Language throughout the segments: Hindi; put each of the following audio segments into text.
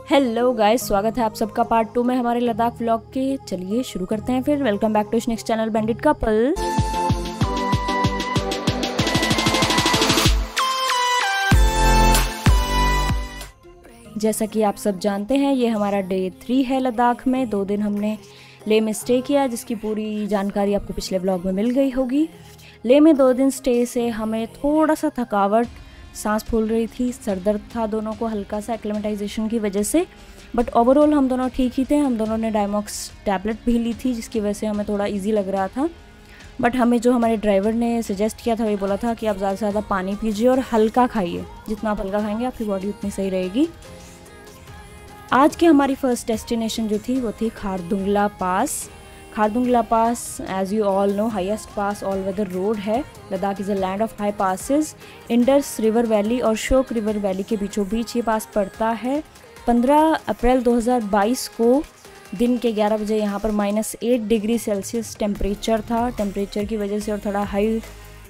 हेलो गाइस, स्वागत है आप सबका पार्ट 2 में हमारे लद्दाख व्लॉग के। चलिए शुरू करते हैं फिर। Welcome back to next channel bandit couple. जैसा कि आप सब जानते हैं, ये हमारा डे 3 है लद्दाख में। 2 दिन हमने लेह में स्टे किया, जिसकी पूरी जानकारी आपको पिछले व्लॉग में मिल गई होगी। लेह में 2 दिन स्टे से हमें थोड़ा सा थकावट, सांस फूल रही थी, सर दर्द था दोनों को हल्का सा एक्लेमेटाइजेशन की वजह से, बट ओवरऑल हम दोनों ठीक ही थे। हम दोनों ने डायमॉक्स टैबलेट भी ली थी, जिसकी वजह से हमें थोड़ा इजी लग रहा था। बट हमें जो हमारे ड्राइवर ने सजेस्ट किया था, वो बोला था कि आप ज़्यादा से ज़्यादा पानी पीजिए और हल्का खाइए। जितना आप हल्का खाएंगे आपकी बॉडी उतनी सही रहेगी। आज की हमारी फर्स्ट डेस्टिनेशन जो थी वो थी Khardungla pass. Khardungla pass, as you all know, highest pass all weather road है। Ladakh is a land of high passes. Indus river valley और शोक रिवर वैली के बीचों बीच ये पास पड़ता है। 15 अप्रैल 2022 को दिन के 11 बजे यहाँ पर -8 डिग्री सेल्सियस टेम्परेचर था। टेम्परेचर की वजह से और थोड़ा हाई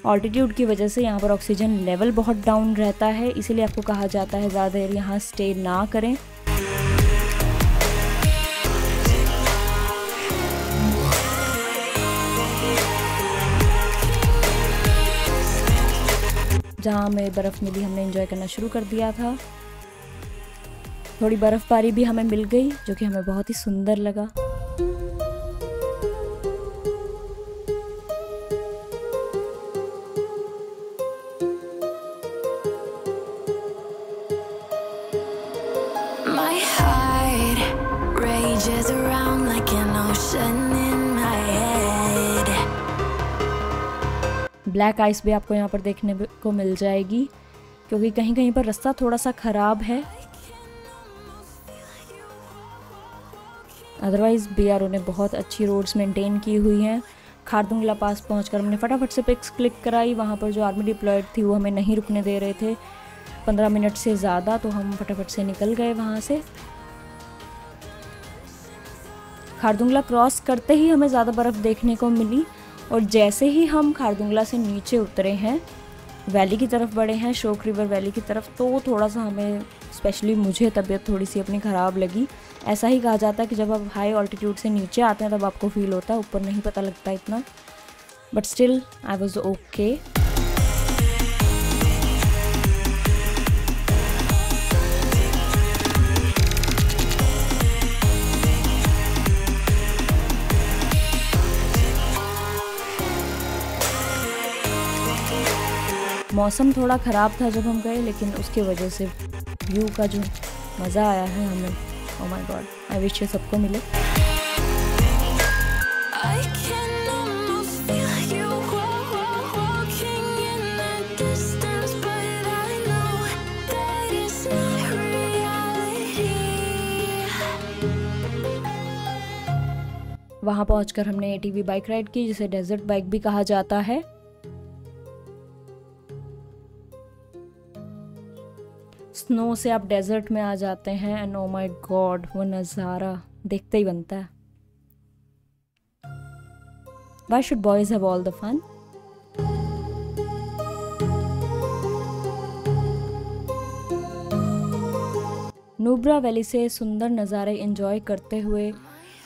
ऑल्टीट्यूड की वजह से यहाँ पर ऑक्सीजन लेवल बहुत डाउन रहता है, इसीलिए आपको कहा जाता है ज़्यादा देर यहाँ स्टे ना करें। जहाँ हमें बर्फ़ मिली, हमने एंजॉय करना शुरू कर दिया था। थोड़ी बर्फ़बारी भी हमें मिल गई, जो कि हमें बहुत ही सुंदर लगा। My heart rages around like an ocean in my head. Black ice भी आपको यहाँ पर देखने को मिल जाएगी, क्योंकि कहीं कहीं पर रास्ता थोड़ा सा ख़राब है। अदरवाइज़ BRO ने बहुत अच्छी रोड्स मेंटेन की हुई हैं। खारदुंगला पास पहुंचकर हमने फटाफट से पिक्स क्लिक कराई। वहाँ पर जो आर्मी डिप्लॉयड थी वो हमें नहीं रुकने दे रहे थे 15 मिनट से ज़्यादा, तो हम फटाफट से निकल गए वहाँ से। खारदुंगला क्रॉस करते ही हमें ज़्यादा बर्फ़ देखने को मिली, और जैसे ही हम खारदुंगला से नीचे उतरे हैं, वैली की तरफ बढ़े हैं, शोक रिवर वैली की तरफ, तो थोड़ा सा हमें, स्पेशली मुझे, तबीयत थोड़ी सी अपनी ख़राब लगी। ऐसा ही कहा जाता है कि जब आप हाई ऑल्टीट्यूड से नीचे आते हैं तब आपको फील होता है, ऊपर नहीं पता लगता इतना। But still I was okay. मौसम थोड़ा ख़राब था जब हम गए, लेकिन उसकी वजह से व्यू का जो मज़ा आया है हमें, oh my God, I wish ये सबको मिले। I can almost feel you walking in the distance, but I know that it's not reality. वहाँ पहुँचकर हमने ATV बाइक राइड की, जिसे डेजर्ट बाइक भी कहा जाता है। स्नो से आप डेजर्ट में आ जाते हैं, एंड ओ माय गॉड, वो नज़ारा देखते ही बनता है। Why should boys have all the fun? Nubra valley से सुंदर नज़ारे एंजॉय करते हुए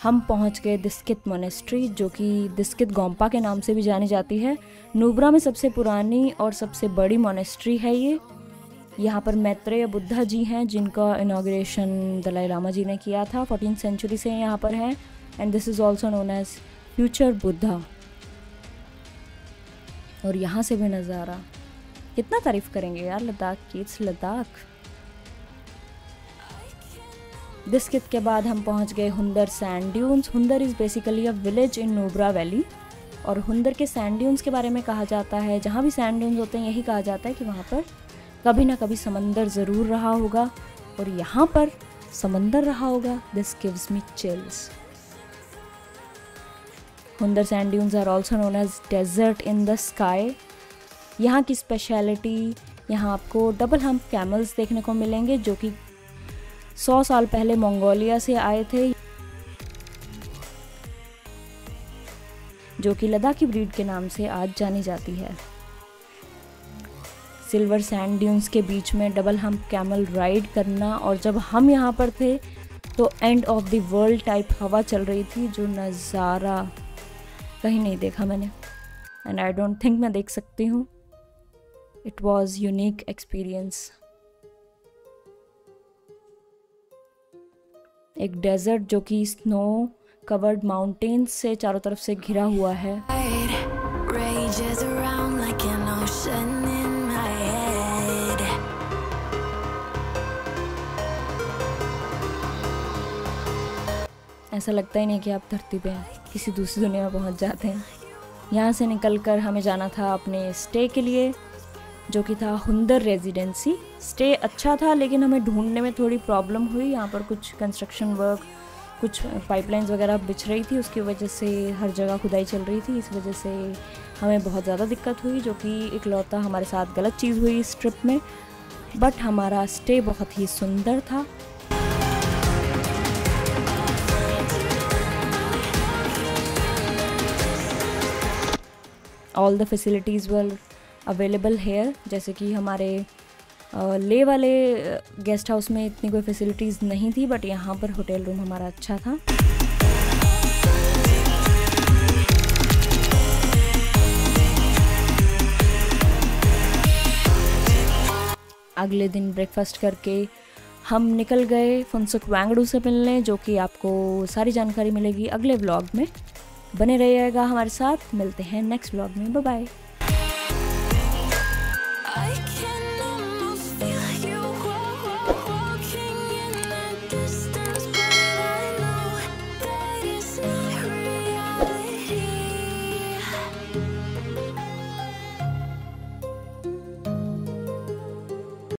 हम पहुंच गए दिस्कित मोनेस्ट्री, जो कि दिस्कित गोम्पा के नाम से भी जानी जाती है। नुब्रा में सबसे पुरानी और सबसे बड़ी मोनेस्ट्री है ये। यहाँ पर मैत्रेय बुद्धा जी हैं, जिनका इनाग्रेशन दलाई लामा जी ने किया था। 14th सेंचुरी से यहाँ पर है, and this is also known as future Buddha. और यहाँ से भी नज़ारा, कितना तारीफ़ करेंगे यार लद्दाख की, इट्स लद्दाख। दिस्कित के बाद हम पहुँच गए Hunder sand dunes. Hunder is basically a village in Nubra valley, और हुंदर के सैंड ड्यून्स के बारे में कहा जाता है, जहाँ भी सैंड ड्यून्स होते हैं यही कहा जाता है कि वहाँ पर कभी ना कभी समंदर ज़रूर रहा होगा, और यहाँ पर समंदर रहा होगा। This gives me chills. Hunder sand dunes are also known as desert in the sky. यहाँ की स्पेशलिटी, यहाँ आपको डबल हम्प कैमल्स देखने को मिलेंगे, जो कि 100 साल पहले मंगोलिया से आए थे, जो कि लद्दाखी ब्रीड के नाम से आज जानी जाती है। सिल्वर सैंड ड्यून्स के बीच में डबल हम्प कैमल राइड करना। और जब हम यहाँ पर थे तो end of the world type हवा चल रही थी, जो नज़ारा कहीं नहीं देखा मैंने, एंड आई डोंट थिंक मैं देख सकती हूँ। It was unique experience. एक डेजर्ट जो कि स्नो कवर्ड माउंटेन्स से चारों तरफ से घिरा हुआ है। Rages around like an ocean in my head. ऐसा लगता ही नहीं कि आप धरती पे किसी दूसरी दुनिया में पहुंच जाते हैं। यहाँ से निकलकर हमें जाना था अपने स्टे के लिए, जो कि था हुंदर रेजिडेंसी। स्टे अच्छा था लेकिन हमें ढूंढने में थोड़ी प्रॉब्लम हुई। यहाँ पर कुछ कंस्ट्रक्शन वर्क, कुछ पाइपलाइंस वगैरह बिछ रही थी, उसकी वजह से हर जगह खुदाई चल रही थी। इस वजह से हमें बहुत ज़्यादा दिक्कत हुई, जो कि इकलौता हमारे साथ गलत चीज़ हुई इस ट्रिप में। बट हमारा स्टे बहुत ही सुंदर था। All the facilities were available hair, जैसे कि हमारे ले वाले गेस्ट हाउस में इतनी कोई फैसिलिटीज़ नहीं थी, बट यहाँ पर होटल रूम हमारा अच्छा था। अगले दिन ब्रेकफास्ट करके हम निकल गए फुनसुक वांगडू से मिलने, जो कि आपको सारी जानकारी मिलेगी अगले व्लॉग में। बने रहिएगा हमारे साथ, मिलते हैं नेक्स्ट व्लॉग में। Bye bye.